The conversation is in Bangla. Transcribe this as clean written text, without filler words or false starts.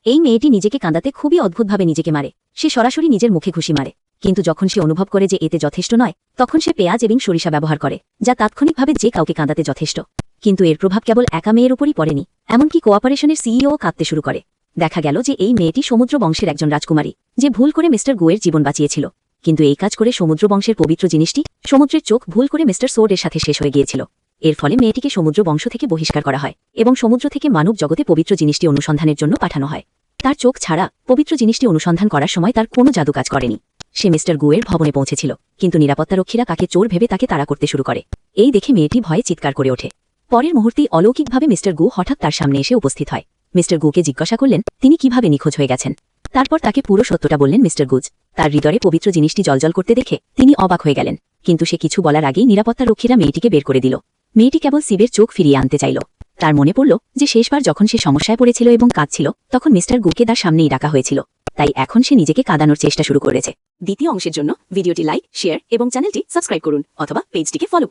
এই মেয়েটি নিজেকে কাঁদাতে খুবই অদ্ভুতভাবে নিজেকে মারে। সে সরাসরি নিজের মুখে ঘুষি মারে, কিন্তু যখন সে অনুভব করে যে এতে যথেষ্ট নয়, তখন সে পেঁয়াজ এবং সরিষা ব্যবহার করে, যা তাৎক্ষণিকভাবে যে কাউকে কাঁদাতে যথেষ্ট। কিন্তু এর প্রভাব কেবল একা মেয়ের উপরই পড়েনি, এমনকি কোঅপারেশনের সিইও কাঁদতে শুরু করে। দেখা গেল যে এই মেয়েটি সমুদ্র বংশের একজন রাজকুমারী, যে ভুল করে মিস্টার গুয়ের জীবন বাঁচিয়েছিল। কিন্তু এই কাজ করে সমুদ্র বংশের পবিত্র জিনিসটি, সমুদ্রের চোখ, ভুল করে মিস্টার সোর্ডের সাথে শেষ হয়ে গিয়েছিল। এর ফলে মেয়েটিকে সমুদ্র বংশ থেকে বহিষ্কার করা হয় এবং সমুদ্র থেকে মানব জগতে পবিত্র জিনিসটি অনুসন্ধানের জন্য পাঠানো হয়। তার চোখ ছাড়া পবিত্র জিনিসটি অনুসন্ধান করার সময় তার কোনো জাদু কাজ করেনি। সে মিস্টার গুয়ের ভবনে পৌঁছেছিল, কিন্তু নিরাপত্তারক্ষীরা তাকে চোর ভেবে তাকে তাড়া করতে শুরু করে। এই দেখে মেয়েটি ভয়ে চিৎকার করে ওঠে। পরের মুহূর্তেই অলৌকিকভাবে মিস্টার গু হঠাৎ তার সামনে এসে উপস্থিত হয়। মিস্টার গুকে জিজ্ঞাসা করলেন তিনি কিভাবে নিখোঁজ হয়ে গেছেন। তারপর তাকে পুরো সত্যটা বললেন মিস্টার গুজ। তার হৃদয়ে পবিত্র জিনিসটি জ্বলজ্বল করতে দেখে তিনি অবাক হয়ে গেলেন, কিন্তু সে কিছু বলার আগেই নিরাপত্তারক্ষীরা মেয়েটিকে বের করে দিল। মেয়েটি কেবল সিবের চোখ ফিরিয়ে আনতে চাইল। তার মনে পড়ল যে শেষবার যখন সে সমস্যায় পড়েছিল এবং কাঁদছিল, তখন মিস্টার গুকে তার সামনেই ডাকা হয়েছিল। তাই এখন সে নিজেকে কাঁদানোর চেষ্টা শুরু করেছে। দ্বিতীয় অংশের জন্য ভিডিওটি লাইক, শেয়ার এবং চ্যানেলটি সাবস্ক্রাইব করুন, অথবা পেজটিকে ফলো করুন।